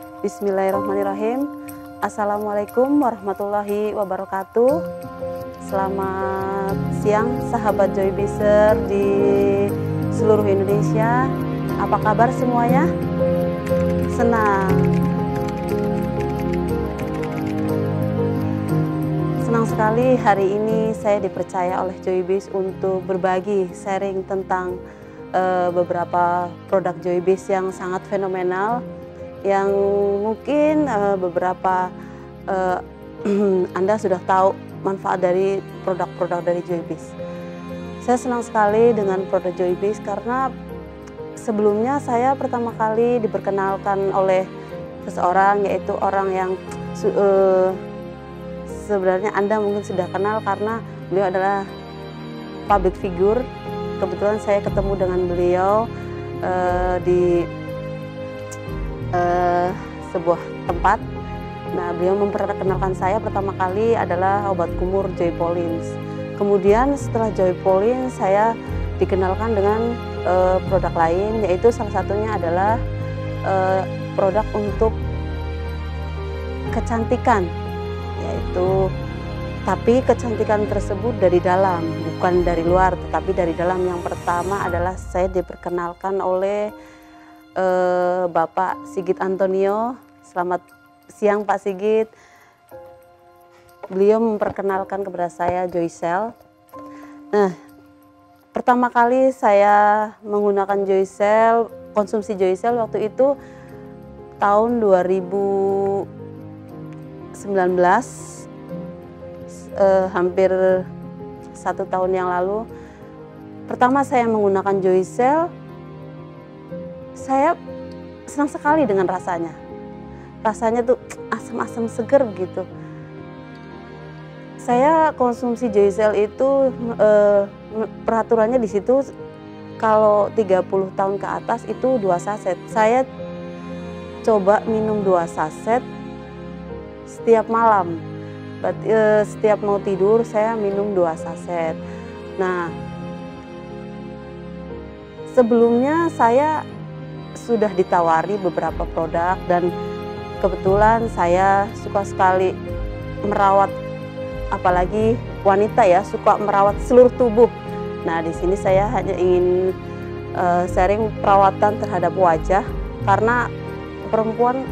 Bismillahirrahmanirrahim. Assalamualaikum warahmatullahi wabarakatuh. Selamat siang sahabat Joybizer di seluruh Indonesia. Apa kabar semuanya? Senang sekali hari ini saya dipercaya oleh Joybiz untuk berbagi sharing tentang beberapa produk Joybiz yang sangat fenomenal, yang mungkin beberapa Anda sudah tahu manfaat dari produk-produk dari Joybiz. Saya senang sekali dengan produk Joybiz karena sebelumnya saya pertama kali diperkenalkan oleh seseorang, yaitu orang yang sebenarnya Anda mungkin sudah kenal karena beliau adalah public figure. Kebetulan saya ketemu dengan beliau di sebuah tempat. Nah, beliau memperkenalkan saya pertama kali adalah obat kumur Joypolins. Kemudian setelah Joypolins saya dikenalkan dengan produk lain, yaitu salah satunya adalah produk untuk kecantikan, yaitu tapi kecantikan tersebut dari dalam, bukan dari luar, tetapi dari dalam. Yang pertama adalah saya diperkenalkan oleh Bapak Sigit Antonio. Selamat siang Pak Sigit. Beliau memperkenalkan kepada saya Joycell. Nah, pertama kali saya menggunakan Joycell, konsumsi Joycell waktu itu tahun 2019, hampir 1 tahun yang lalu. Pertama saya menggunakan Joycell, saya senang sekali dengan rasanya. Rasanya tuh asam-asam seger gitu. Saya konsumsi Joycell itu peraturannya di situ kalau 30 tahun ke atas itu 2 saset. Saya coba minum 2 saset setiap malam. Setiap mau tidur saya minum 2 saset. Nah, sebelumnya saya sudah ditawari beberapa produk dan kebetulan saya suka sekali merawat, apalagi wanita ya, suka merawat seluruh tubuh. Nah, di sini saya hanya ingin sharing perawatan terhadap wajah karena perempuan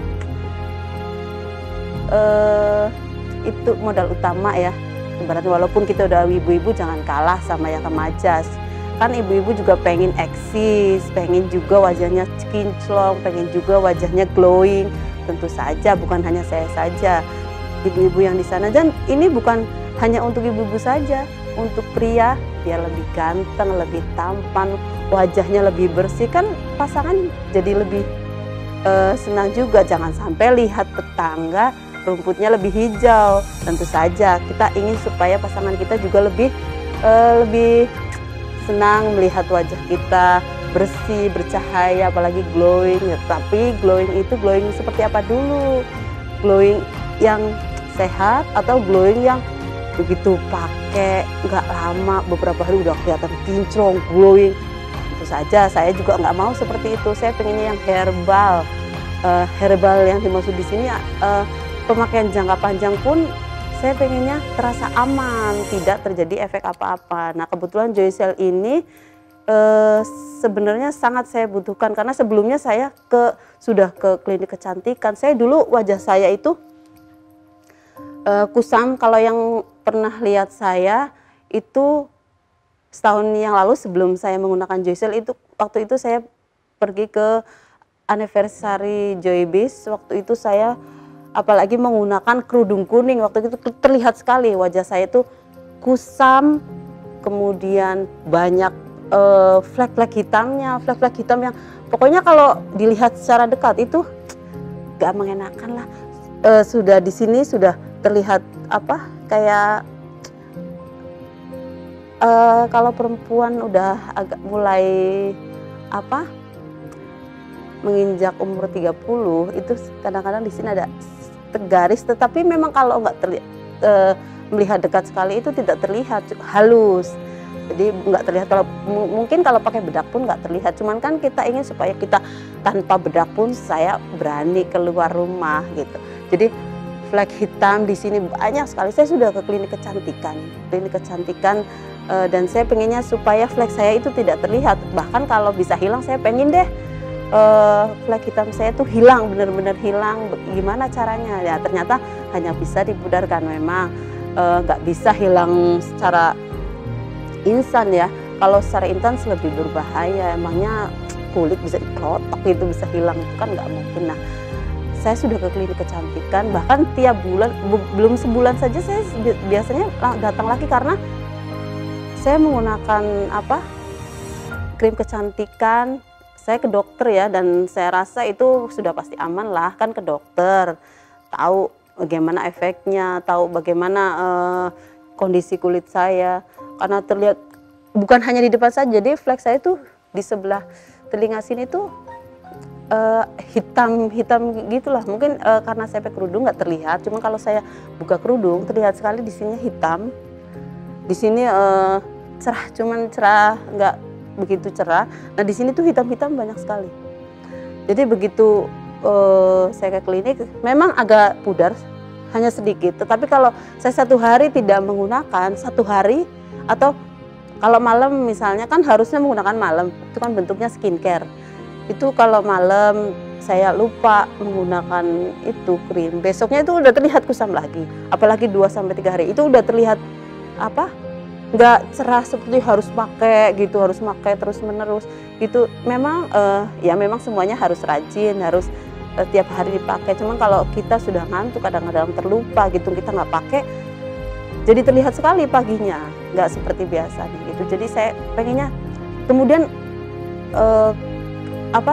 itu modal utama ya. Ibaratnya walaupun kita udah ibu-ibu jangan kalah sama yang remaja. Kan ibu-ibu juga pengen eksis, pengen juga wajahnya kinclong, pengen juga wajahnya glowing. Tentu saja bukan hanya saya saja, ibu-ibu yang di sana. Dan ini bukan hanya untuk ibu-ibu saja, untuk pria biar lebih ganteng, lebih tampan, wajahnya lebih bersih, kan pasangan jadi lebih senang juga. Jangan sampai lihat tetangga rumputnya lebih hijau. Tentu saja kita ingin supaya pasangan kita juga lebih senang melihat wajah kita bersih, bercahaya, apalagi glowing ya. Tapi glowing itu glowing seperti apa dulu? Glowing yang sehat atau glowing yang begitu pakai nggak lama, beberapa hari udah kelihatan kinclong, glowing? Tentu saja saya juga nggak mau seperti itu. Saya pengennya yang herbal. Herbal yang dimaksud di sini pemakaian jangka panjang pun saya pengennya terasa aman, tidak terjadi efek apa-apa. Nah, kebetulan Joycell ini sebenarnya sangat saya butuhkan karena sebelumnya saya sudah ke klinik kecantikan. Saya dulu wajah saya itu kusam. Kalau yang pernah lihat saya itu setahun yang lalu sebelum saya menggunakan Joycell, itu waktu itu saya pergi ke anniversary Joybiz. Waktu itu saya apalagi menggunakan kerudung kuning, waktu itu terlihat sekali wajah saya itu kusam, kemudian banyak flek-flek hitamnya, flek-flek hitam yang pokoknya kalau dilihat secara dekat itu gak mengenakan lah. Sudah di sini sudah terlihat apa kayak kalau perempuan udah agak mulai apa menginjak umur 30 itu kadang-kadang di sini ada garis, tetapi memang kalau nggak melihat dekat sekali itu tidak terlihat, halus. Jadi nggak terlihat, kalau mungkin kalau pakai bedak pun nggak terlihat. Cuman kan kita ingin supaya kita tanpa bedak pun saya berani keluar rumah gitu. Jadi flek hitam di sini banyak sekali. Saya sudah ke klinik kecantikan, dan saya pengennya supaya flek saya itu tidak terlihat. Bahkan kalau bisa hilang, saya pengen deh flek hitam saya tuh hilang, benar-benar hilang. Gimana caranya? Ya ternyata hanya bisa dipudarkan. Memang nggak bisa hilang secara instan ya. Kalau secara instan lebih berbahaya. Emangnya kulit bisa dikelotok itu bisa hilang, itu kan nggak mungkin. Nah, saya sudah ke klinik kecantikan, bahkan tiap bulan, belum sebulan saja saya biasanya datang lagi karena saya menggunakan krim kecantikan. Saya ke dokter ya, dan saya rasa itu sudah pasti aman lah, kan ke dokter, tahu bagaimana efeknya, tahu bagaimana kondisi kulit saya, karena terlihat bukan hanya di depan saja, jadi flek saya tuh di sebelah telinga sini tuh hitam gitulah. Mungkin karena saya pakai kerudung nggak terlihat, cuma kalau saya buka kerudung terlihat sekali di sini hitam, di sini cerah, cuman cerah, nggak begitu cerah. Nah di sini tuh hitam-hitam banyak sekali. Jadi begitu saya ke klinik, memang agak pudar, hanya sedikit. Tetapi kalau saya 1 hari tidak menggunakan, 1 hari atau kalau malam misalnya, kan harusnya menggunakan malam, itu kan bentuknya skincare. Itu kalau malam saya lupa menggunakan itu krim, besoknya itu udah terlihat kusam lagi. Apalagi 2-3 hari itu udah terlihat nggak cerah seperti harus pakai gitu, harus pakai terus menerus gitu. Memang ya memang semuanya harus rajin, harus tiap hari dipakai. Cuman kalau kita sudah ngantuk, kadang-kadang terlupa gitu, kita nggak pakai, jadi terlihat sekali paginya, nggak seperti biasanya gitu. Jadi saya pengennya, kemudian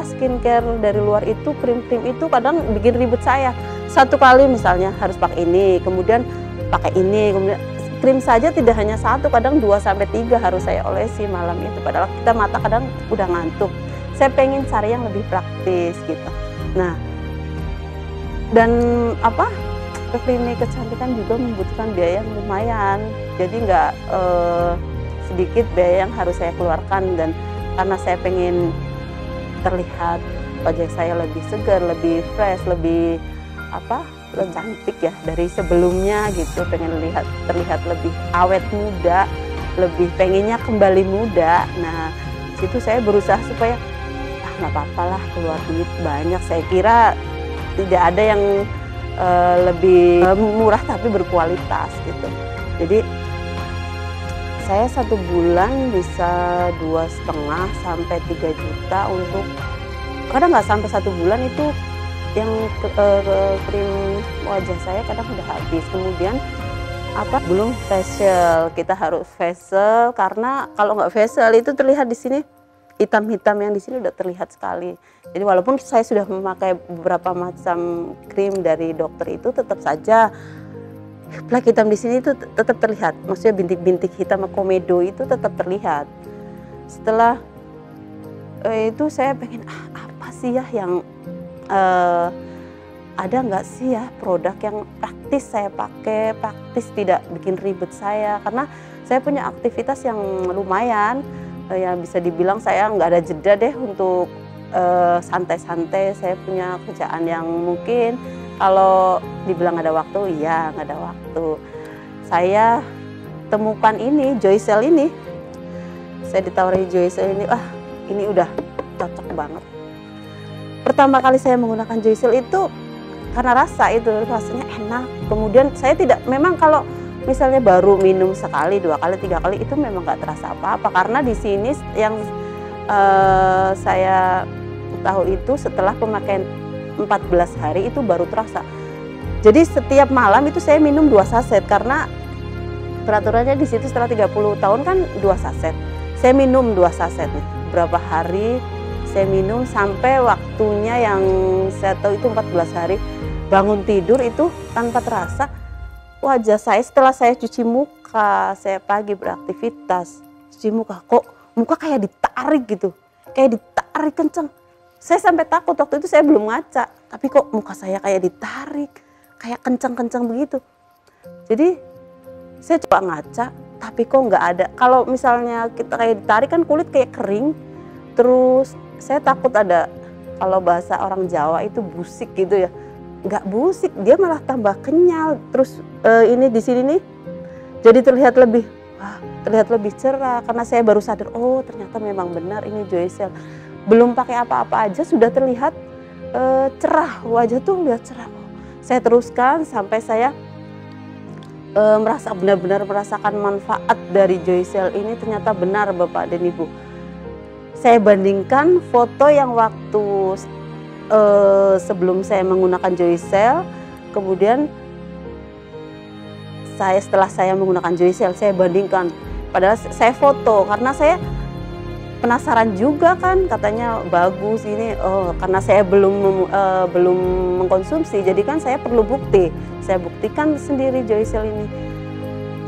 skincare dari luar itu, krim-krim itu kadang bikin ribet saya. 1 kali misalnya harus pakai ini, kemudian pakai ini, kemudian krim saja tidak hanya 1, kadang 2-3 harus saya olesi malam itu. Padahal kita mata kadang udah ngantuk. Saya pengen cari yang lebih praktis gitu. Nah, dan ke klinik kecantikan juga membutuhkan biaya yang lumayan. Jadi nggak sedikit biaya yang harus saya keluarkan, dan karena saya pengen terlihat wajah saya lebih segar, lebih fresh, lebih lebih cantik ya dari sebelumnya gitu, pengen terlihat lebih awet muda, lebih pengennya kembali muda. Nah, situ saya berusaha supaya nggak apa-apa lah keluar duit banyak. Saya kira tidak ada yang lebih murah tapi berkualitas gitu. Jadi saya 1 bulan bisa 2,5 sampai 3 juta untuk, kadang nggak sampai 1 bulan itu yang krim wajah saya kadang udah habis. Kemudian belum facial, kita harus facial karena kalau nggak facial itu terlihat di sini hitam-hitam, yang di sini udah terlihat sekali. Jadi walaupun saya sudah memakai beberapa macam krim dari dokter itu, tetap saja flek hitam di sini itu tetap terlihat. Maksudnya bintik-bintik hitam komedo itu tetap terlihat. Setelah itu saya pengen apa sih ya yang ada nggak sih ya produk yang praktis saya pakai, praktis tidak bikin ribet saya, karena saya punya aktivitas yang lumayan, ya bisa dibilang saya nggak ada jeda deh untuk santai-santai. Saya punya kerjaan yang mungkin kalau dibilang ada waktu, iya nggak ada waktu. Saya temukan ini, Joycell ini, saya ditawari Joycell ini, ini udah cocok banget. Pertama kali saya menggunakan Joycell itu karena rasanya enak. Kemudian saya memang kalau misalnya baru minum 1 kali, 2 kali, 3 kali itu memang nggak terasa apa-apa, karena di sini yang saya tahu itu setelah pemakaian 14 hari itu baru terasa. Jadi setiap malam itu saya minum 2 saset, karena peraturannya di situ setelah 30 tahun kan 2 saset. Saya minum 2 saset, berapa hari saya minum sampai waktunya yang saya tahu itu 14 hari. Bangun tidur itu tanpa terasa wajah saya setelah saya cuci muka, saya pagi beraktivitas, cuci muka, kok muka kayak ditarik gitu, kayak ditarik kenceng. Saya sampai takut, waktu itu saya belum ngaca, tapi kok muka saya kayak ditarik, kayak kenceng-kenceng begitu. Jadi saya coba ngaca, tapi kok nggak ada. Kalau misalnya kita kayak ditarik kan kulit kayak kering, terus saya takut ada kalau bahasa orang Jawa itu busik gitu ya. Nggak busik, dia malah tambah kenyal. Terus ini di sini nih jadi terlihat lebih cerah karena saya baru sadar, oh ternyata memang benar ini Joycell. Belum pakai apa-apa aja sudah terlihat cerah, wajah tuh lihat cerah. Saya teruskan sampai saya benar-benar merasakan manfaat dari Joycell ini. Ternyata benar Bapak dan Ibu. Saya bandingkan foto yang waktu sebelum saya menggunakan Joycell, kemudian setelah saya menggunakan Joycell, saya bandingkan. Padahal saya foto karena saya penasaran juga kan, katanya bagus ini. Oh, karena saya belum mengkonsumsi, jadi kan saya perlu bukti. Saya buktikan sendiri Joycell ini.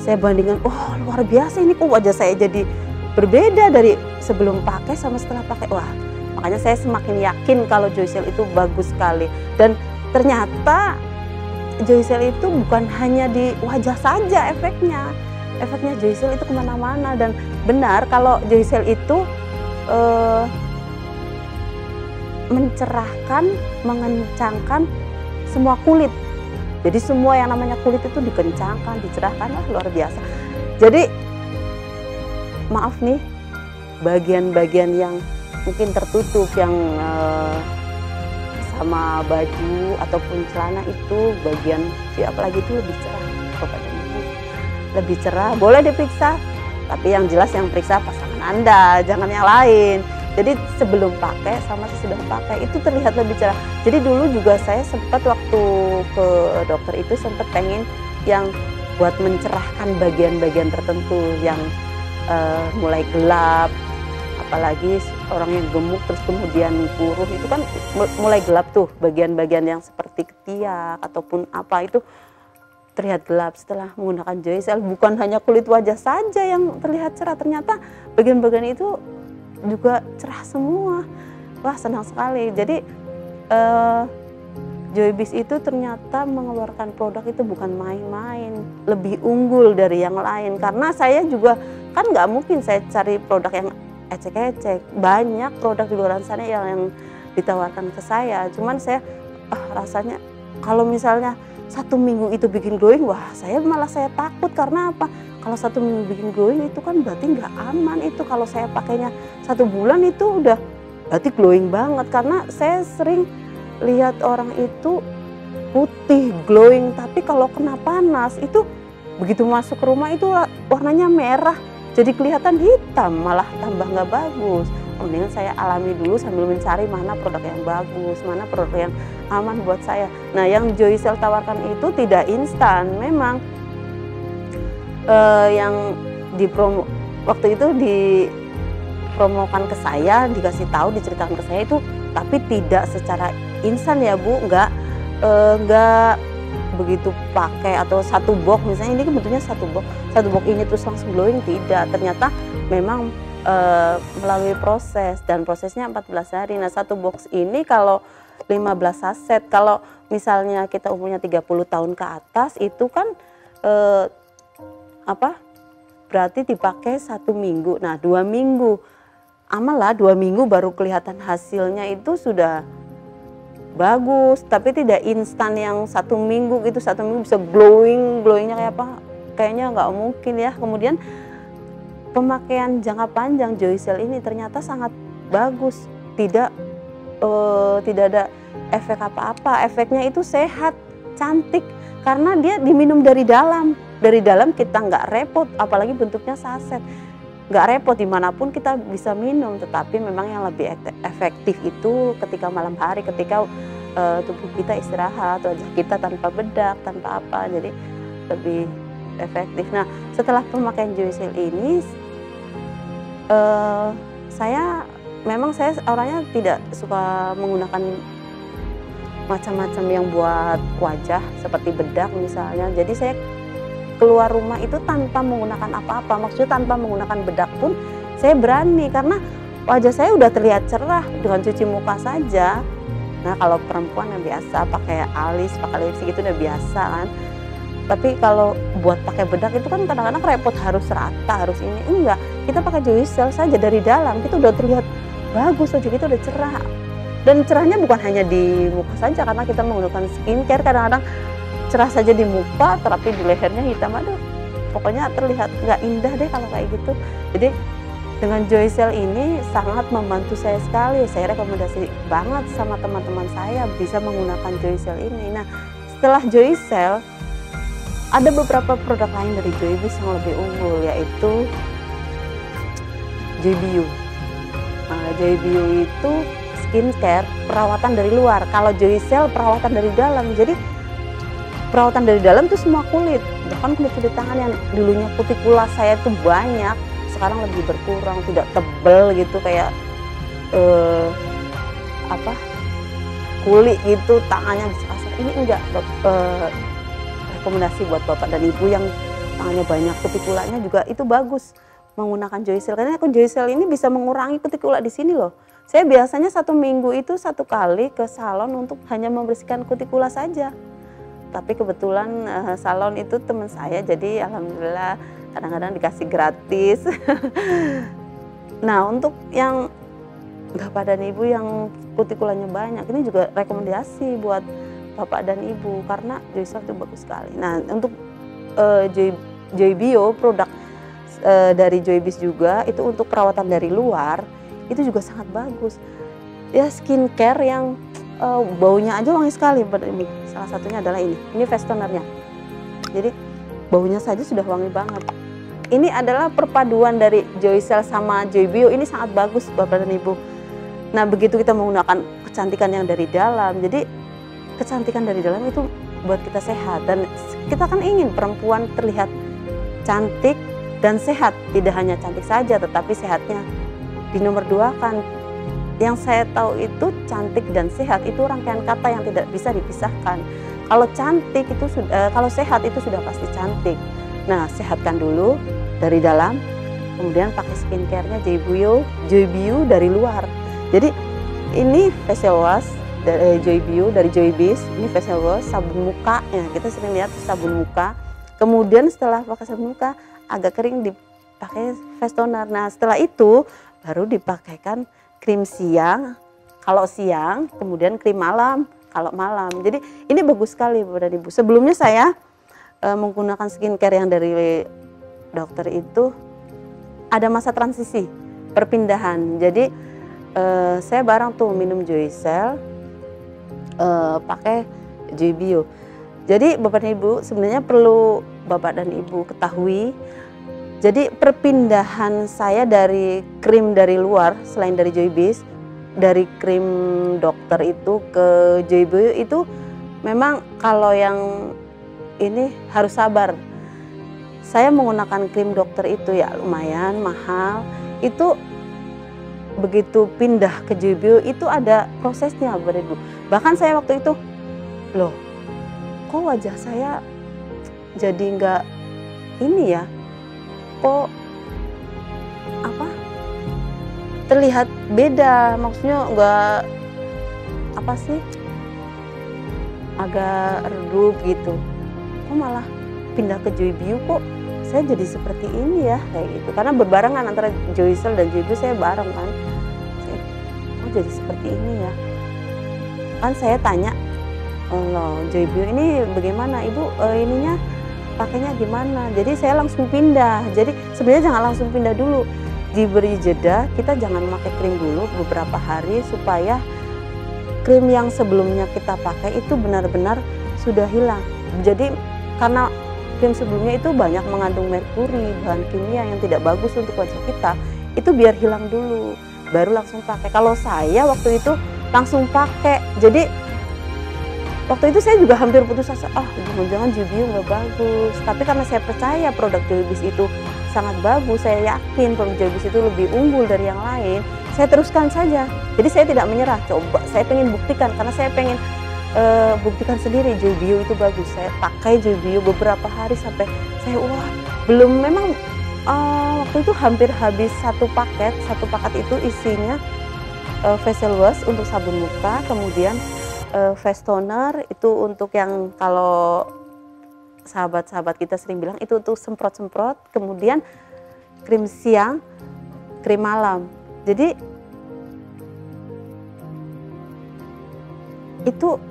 Saya bandingkan, oh luar biasa ini, kok wajah saya jadi berbeda dari sebelum pakai sama setelah pakai. Wah, makanya saya semakin yakin kalau Joycell itu bagus sekali. Dan ternyata Joycell itu bukan hanya di wajah saja efeknya. Efeknya Joycell itu kemana-mana. Dan benar kalau Joycell itu mencerahkan, mengencangkan semua kulit. Jadi semua yang namanya kulit itu dikencangkan, dicerahkan, wah luar biasa. Jadi maaf nih, bagian-bagian yang mungkin tertutup yang sama baju ataupun celana itu bagian apalagi itu lebih cerah, Bapak dan Ibu. Lebih cerah, boleh diperiksa, tapi yang jelas yang periksa pasangan Anda, jangan yang lain. Jadi sebelum pakai sama sesudah pakai itu terlihat lebih cerah. Jadi dulu juga saya sempat waktu ke dokter itu sempat pengen yang buat mencerahkan bagian-bagian tertentu yang mulai gelap, apalagi orang yang gemuk terus kemudian kurus itu kan mulai gelap tuh, bagian-bagian yang seperti ketiak ataupun apa itu terlihat gelap setelah menggunakan Joycell. Bukan hanya kulit wajah saja yang terlihat cerah, ternyata bagian-bagian itu juga cerah semua. Wah, senang sekali. Jadi Joybis itu ternyata mengeluarkan produk itu bukan main-main, lebih unggul dari yang lain. Karena saya juga kan nggak mungkin saya cari produk yang ecek-ecek. Banyak produk di luar sana yang ditawarkan ke saya. Cuman saya rasanya kalau misalnya 1 minggu itu bikin glowing, wah saya takut. Karena apa? Kalau 1 minggu bikin glowing itu kan berarti nggak aman itu. Kalau saya pakainya 1 bulan itu udah berarti glowing banget. Karena saya sering lihat orang itu putih glowing, tapi kalau kena panas itu begitu masuk ke rumah itu warnanya merah, jadi kelihatan hitam, malah tambah nggak bagus. Mendingan saya alami dulu sambil mencari mana produk yang bagus, mana produk yang aman buat saya. Nah, yang Joycell tawarkan itu tidak instan, memang yang waktu itu dipromokan ke saya, dikasih tahu, diceritakan ke saya itu, tapi tidak secara instan ya Bu, nggak begitu pakai atau 1 box misalnya, ini kan bentuknya 1 box ini terus langsung glowing, tidak. Ternyata memang melalui proses, dan prosesnya 14 hari. Nah, 1 box ini kalau 15 saset, kalau misalnya kita umurnya 30 tahun ke atas itu kan berarti dipakai 1 minggu. Nah, 2 minggu amal lah, 2 minggu baru kelihatan hasilnya itu sudah bagus, tapi tidak instan yang 1 minggu gitu. 1 minggu bisa glowingnya kayak apa, kayaknya nggak mungkin ya. Kemudian pemakaian jangka panjang Joycell ini ternyata sangat bagus, tidak ada efek apa-apa. Efeknya itu sehat, cantik, karena dia diminum dari dalam. Dari dalam kita nggak repot, apalagi bentuknya saset. Nggak repot, dimanapun kita bisa minum. Tetapi memang yang lebih efektif itu ketika malam hari, ketika tubuh kita istirahat, wajah kita tanpa bedak, tanpa apa, jadi lebih efektif. Nah, setelah pemakaian Joycell ini, saya orangnya tidak suka menggunakan macam-macam yang buat wajah seperti bedak misalnya. Jadi saya keluar rumah itu tanpa menggunakan apa-apa, maksudnya tanpa menggunakan bedak pun saya berani, karena wajah saya udah terlihat cerah dengan cuci muka saja. Nah, kalau perempuan yang biasa pakai alis, pakai lipstik itu udah biasa kan. Tapi kalau buat pakai bedak itu kan kadang-kadang repot, harus rata, harus ini. Enggak, kita pakai Joycell saja dari dalam, kita udah terlihat bagus, wajah kita udah cerah. Dan cerahnya bukan hanya di muka saja, karena kita menggunakan skincare kadang-kadang cerah saja di muka, tapi di lehernya hitam. Aduh, pokoknya terlihat nggak indah deh kalau kayak gitu. Jadi dengan Joycell ini sangat membantu saya sekali. Saya rekomendasi banget sama teman-teman saya bisa menggunakan Joycell ini. Nah, setelah Joycell ada beberapa produk lain dari Joybis yang lebih unggul, yaitu Joybio. Nah, Joybio itu skincare perawatan dari luar. Kalau Joycell perawatan dari dalam. Jadi perawatan dari dalam itu semua kulit, bahkan kulit tangan yang dulunya kutikula saya tuh banyak, sekarang lebih berkurang, tidak tebel gitu kayak kulit gitu, tangannya bisa kasar. Ini enggak, rekomendasi buat bapak dan ibu yang tangannya banyak kutikulanya juga itu bagus menggunakan Joycell, karena Joycell ini bisa mengurangi kutikula di sini loh. Saya biasanya 1 minggu itu 1 kali ke salon untuk hanya membersihkan kutikula saja. Tapi kebetulan salon itu teman saya, jadi alhamdulillah kadang-kadang dikasih gratis. Nah, untuk yang bapak dan ibu yang kutikulanya banyak, ini juga rekomendasi buat bapak dan ibu karena Joycell itu bagus sekali. Nah, untuk Joybio produk dari Joybis juga itu untuk perawatan dari luar itu juga sangat bagus. Ya skincare yang baunya aja wangi sekali. Salah satunya adalah ini face tonernya. Jadi baunya saja sudah wangi banget. Ini adalah perpaduan dari Joycell sama Joybio, ini sangat bagus bapak dan ibu. Nah, begitu kita menggunakan kecantikan yang dari dalam, jadi kecantikan dari dalam itu buat kita sehat, dan kita kan ingin perempuan terlihat cantik dan sehat, tidak hanya cantik saja tetapi sehatnya dinomor 2 kan. Yang saya tahu itu cantik dan sehat itu rangkaian kata yang tidak bisa dipisahkan. Kalau cantik itu kalau sehat itu sudah pasti cantik. Nah, sehatkan dulu dari dalam, kemudian pakai skincare-nya Joybio dari luar. Jadi ini facial wash dari Joybio, dari Joybis. Ini facial wash, sabun muka. Ya, kita sering lihat sabun muka. Kemudian setelah pakai sabun muka agak kering dipakai face toner. Nah, setelah itu baru dipakaikan krim siang kalau siang, kemudian krim malam kalau malam. Jadi ini bagus sekali Bapak dan Ibu. Sebelumnya saya menggunakan skincare yang dari dokter itu ada masa transisi, perpindahan. Jadi saya bareng tuh minum Joycell, pakai Joybio. Jadi Bapak dan Ibu sebenarnya perlu Bapak dan Ibu ketahui. Jadi perpindahan saya dari krim dari luar selain dari Joybis, dari krim dokter itu ke Joybio itu memang kalau yang ini harus sabar. Saya menggunakan krim dokter itu ya lumayan mahal. Itu begitu pindah ke Joybio itu ada prosesnya Bapak Ibu. Bahkan saya waktu itu, loh kok wajah saya jadi nggak ini ya, kok terlihat beda, maksudnya nggak agak redup gitu, kok malah pindah ke Joybio kok saya jadi seperti ini ya, kayak gitu. Karena berbarengan antara Joycell dan Joybio saya bareng kan, kok jadi seperti ini ya. Kan saya tanya, loh Joybio ini bagaimana ibu, ininya pakainya gimana? Jadi saya langsung pindah. Jadi sebenarnya jangan langsung pindah dulu, diberi jeda, kita jangan pakai krim dulu beberapa hari supaya krim yang sebelumnya kita pakai itu benar-benar sudah hilang. Jadi karena krim sebelumnya itu banyak mengandung merkuri, bahan kimia yang tidak bagus untuk wajah kita, itu biar hilang dulu baru langsung pakai. Kalau saya waktu itu langsung pakai, jadi waktu itu saya juga hampir putus asa, jangan-jangan Joybio nggak bagus. Tapi karena saya percaya produk Joybis itu sangat bagus, saya yakin produk Joybis itu lebih unggul dari yang lain, saya teruskan saja. Jadi saya tidak menyerah, coba saya pengen buktikan, karena saya pengen buktikan sendiri Joybio itu bagus. Saya pakai Joybio beberapa hari sampai saya belum, memang waktu itu hampir habis satu paket itu isinya facial wash untuk sabun muka, kemudian face toner itu untuk yang kalau sahabat-sahabat kita sering bilang itu untuk semprot-semprot, kemudian krim siang, krim malam. Jadi itu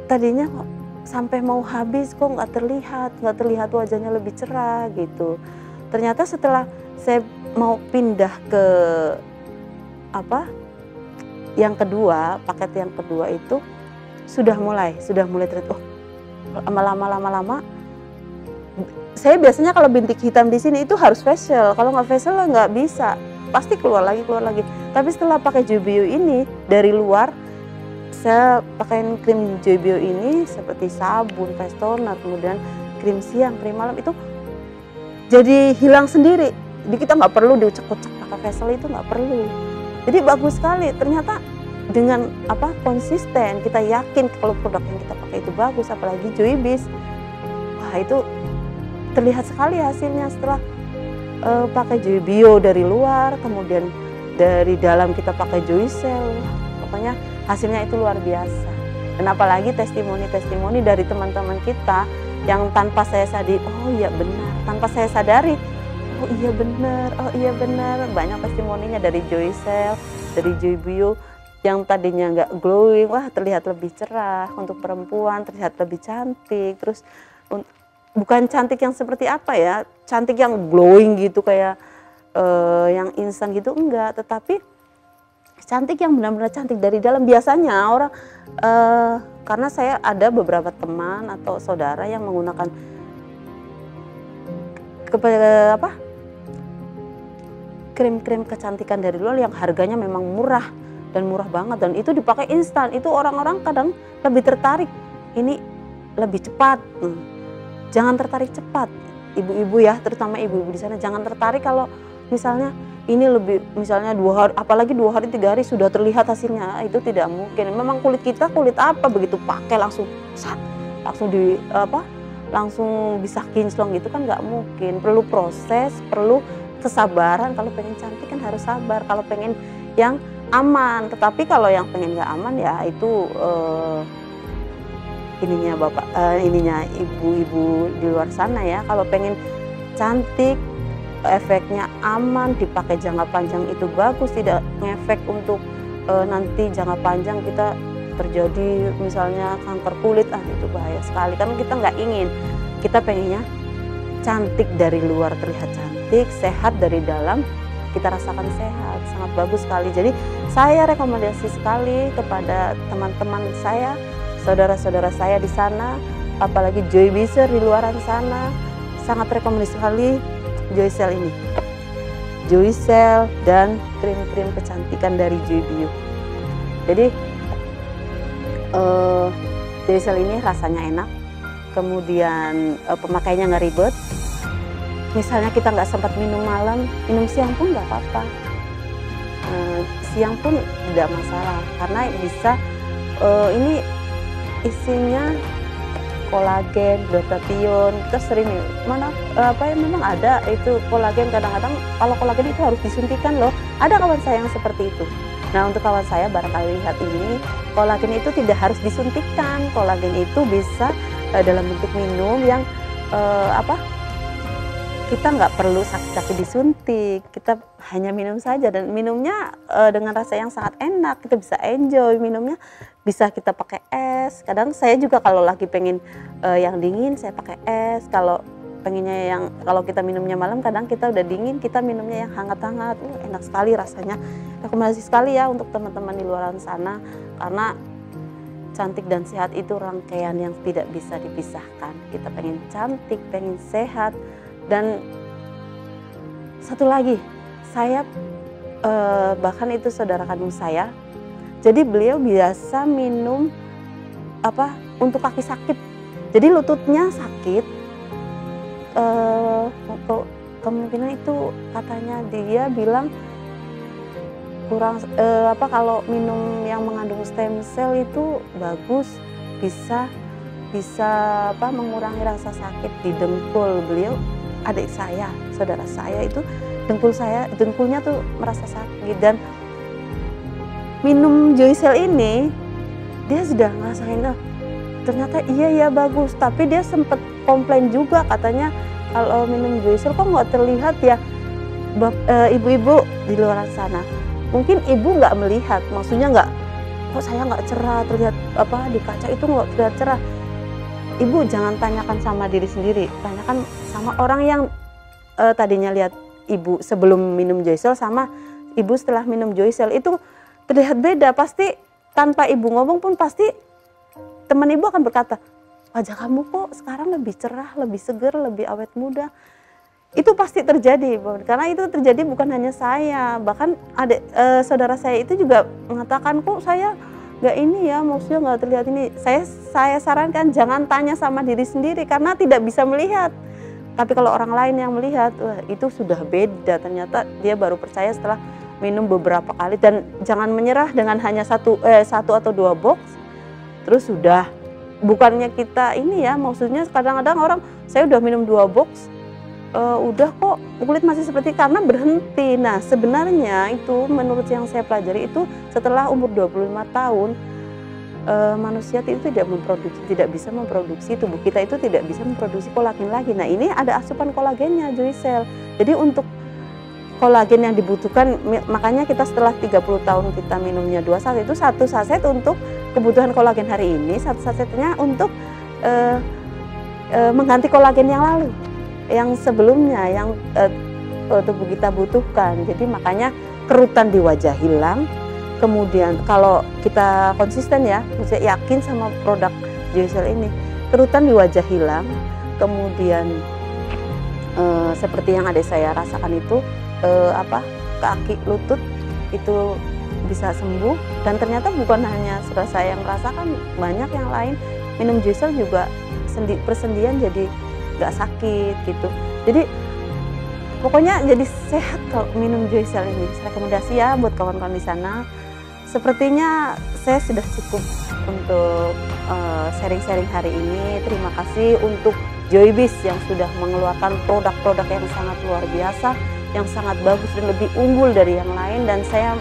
tadinya kok sampai mau habis kok nggak terlihat wajahnya lebih cerah gitu. Ternyata setelah saya mau pindah ke yang kedua, paket yang kedua itu sudah mulai terlihat, oh lama-lama saya biasanya kalau bintik hitam di sini itu harus facial, kalau nggak facial nggak bisa, pasti keluar lagi. Tapi setelah pakai Joybio ini dari luar, saya pakai krim Joybio ini seperti sabun, face toner, kemudian krim siang, krim malam itu jadi hilang sendiri. Jadi kita nggak perlu diucek-ucek pakai facial, itu nggak perlu. Jadi bagus sekali. Ternyata dengan konsisten, kita yakin kalau produk yang kita pakai itu bagus, apalagi Joybis, wah itu terlihat sekali hasilnya setelah pakai Joybio dari luar, kemudian dari dalam kita pakai Joycell. Pokoknya hasilnya itu luar biasa. Dan apalagi testimoni dari teman-teman kita yang tanpa saya sadari, oh iya benar, tanpa saya sadari, oh iya benar, banyak testimoninya dari Joycell, dari Joybio yang tadinya nggak glowing, wah terlihat lebih cerah, untuk perempuan terlihat lebih cantik. Terus bukan cantik yang seperti apa ya, cantik yang glowing gitu kayak yang instan gitu, enggak, tetapi cantik yang benar-benar cantik dari dalam. Biasanya orang karena saya ada beberapa teman atau saudara yang menggunakan krim-krim kecantikan dari luar yang harganya memang murah banget, dan itu dipakai instan. Itu orang-orang kadang lebih tertarik ini lebih cepat. Jangan tertarik cepat, ibu-ibu ya, terutama ibu-ibu di sana, jangan tertarik kalau misalnya ini lebih, misalnya 2 hari, apalagi 2 hari 3 hari sudah terlihat hasilnya, itu tidak mungkin. Memang kulit kita kulit apa, begitu pakai langsung langsung bisa kinclong gitu kan nggak mungkin. Perlu proses, perlu kesabaran. Kalau pengen cantik kan harus sabar, kalau pengen yang aman. Tetapi kalau yang pengen nggak aman ya itu ininya ibu-ibu di luar sana ya. Kalau pengen cantik, efeknya aman, dipakai jangka panjang itu bagus, tidak ngefek untuk nanti jangka panjang kita terjadi misalnya kanker kulit, itu bahaya sekali. Karena kita nggak ingin, kita pengennya cantik dari luar terlihat cantik, sehat dari dalam kita rasakan sehat, sangat bagus sekali. Jadi saya rekomendasi sekali kepada teman-teman saya, saudara-saudara saya di sana, apalagi Joybiser di luaran sana, sangat rekomendasi sekali Joycell ini. Joycell dan krim-krim kecantikan dari Joybio. Jadi Joycell ini rasanya enak, kemudian pemakainya nggak ribet. Misalnya kita nggak sempat minum malam, minum siang pun nggak apa-apa. Siang pun tidak masalah, karena bisa ini isinya kolagen, glutathione. Kita sering memang ada itu kolagen, kadang-kadang kalau kolagen itu harus disuntikan loh. Ada kawan saya yang seperti itu. Nah, untuk kawan saya barangkali lihat ini, kolagen itu tidak harus disuntikan. Kolagen itu bisa dalam bentuk minum yang kita nggak perlu sakit-sakit disuntik, kita hanya minum saja, dan minumnya dengan rasa yang sangat enak. Kita bisa enjoy minumnya, bisa kita pakai es. Kadang saya juga kalau lagi pengen yang dingin saya pakai es. Kalau pengennya kalau kita minumnya malam, kadang kita udah dingin, kita minumnya yang hangat-hangat. Enak sekali rasanya. Rekomendasi sekali ya untuk teman-teman di luar sana, karena cantik dan sehat itu rangkaian yang tidak bisa dipisahkan. Kita pengen cantik, pengen sehat. Dan satu lagi, saya bahkan itu saudara kandung saya, jadi beliau biasa minum untuk kaki sakit. Jadi lututnya sakit, kemungkinan itu katanya dia bilang kurang kalau minum yang mengandung stem cell itu bagus, bisa mengurangi rasa sakit di dengkul beliau. Adik saya, saudara saya itu dengkulnya tuh merasa sakit, dan minum Joycell ini dia sudah ngerasain, ternyata iya bagus. Tapi dia sempat komplain juga, katanya kalau minum Joycell kok nggak terlihat ya ibu-ibu di luar sana. Mungkin ibu nggak melihat, maksudnya nggak, kok saya nggak cerah, terlihat apa di kaca itu nggak terlihat cerah. Ibu jangan tanyakan sama diri sendiri, tanyakan sama orang yang tadinya lihat ibu sebelum minum Joycell sama ibu setelah minum Joycell itu terlihat beda. Pasti tanpa ibu ngomong pun pasti teman ibu akan berkata, wajah kamu kok sekarang lebih cerah, lebih seger, lebih awet muda. Itu pasti terjadi, karena itu terjadi bukan hanya saya, bahkan adik saudara saya itu juga mengatakan, kok saya nggak ini ya, maksudnya nggak terlihat ini. Saya sarankan jangan tanya sama diri sendiri karena tidak bisa melihat. Tapi kalau orang lain yang melihat, wah itu sudah beda. Ternyata dia baru percaya setelah minum beberapa kali. Dan jangan menyerah dengan hanya satu atau dua box, terus sudah. Bukannya kita ini ya, maksudnya kadang-kadang orang saya udah minum 2 box. Udah kok kulit masih seperti karena berhenti. Nah sebenarnya itu menurut yang saya pelajari itu setelah umur 25 tahun manusia itu tidak bisa memproduksi, tubuh kita itu tidak bisa memproduksi kolagen lagi. Nah ini ada asupan kolagennya Joycell. Jadi untuk kolagen yang dibutuhkan, makanya kita setelah 30 tahun kita minumnya 2 saset, itu 1 saset untuk kebutuhan kolagen hari ini, 1 sasetnya untuk mengganti kolagen yang lalu, yang sebelumnya yang tubuh kita butuhkan. Jadi makanya kerutan di wajah hilang. Kemudian kalau kita konsisten ya, saya yakin sama produk Joycell ini, kerutan di wajah hilang. Kemudian seperti yang adik saya rasakan itu, kaki lutut itu bisa sembuh. Dan ternyata bukan hanya saya yang merasakan, banyak yang lain minum Joycell juga persendian jadi nggak sakit gitu. Jadi pokoknya jadi sehat kalau minum Joycell ini. Rekomendasi ya buat kawan-kawan di sana. Sepertinya saya sudah cukup untuk sharing-sharing hari ini. Terima kasih untuk Joybis yang sudah mengeluarkan produk-produk yang sangat luar biasa, yang sangat bagus dan lebih unggul dari yang lain. Dan saya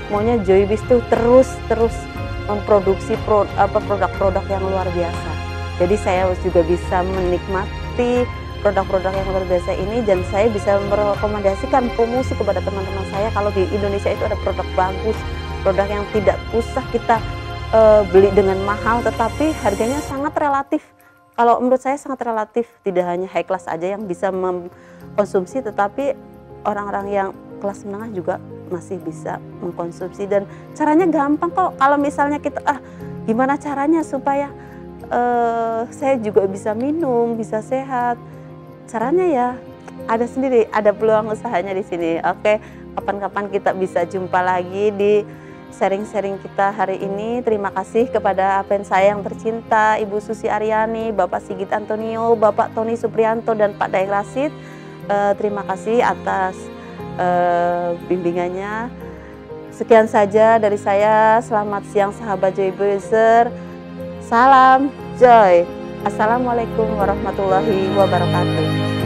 maunya Joybis tuh terus memproduksi produk-produk yang luar biasa. Jadi saya juga bisa menikmati produk-produk yang luar biasa ini, dan saya bisa merekomendasikan promosi kepada teman-teman saya kalau di Indonesia itu ada produk bagus, produk yang tidak usah kita beli dengan mahal, tetapi harganya sangat relatif. Kalau menurut saya sangat relatif, tidak hanya high class aja yang bisa mengkonsumsi, tetapi orang-orang yang kelas menengah juga masih bisa mengkonsumsi. Dan caranya gampang kok. Kalau misalnya kita gimana caranya supaya saya juga bisa minum, bisa sehat. Caranya ya ada sendiri, ada peluang usahanya di sini. Oke, kapan-kapan kita bisa jumpa lagi di sharing-sharing kita hari ini. Terima kasih kepada apen saya yang tercinta, Ibu Susi Aryani, Bapak Sigit Antonio, Bapak Tony Suprianto, dan Pak Daeng Rashid. Terima kasih atas bimbingannya. Sekian saja dari saya. Selamat siang sahabat Joybuser. Salam Joy. Assalamualaikum warahmatullahi wabarakatuh.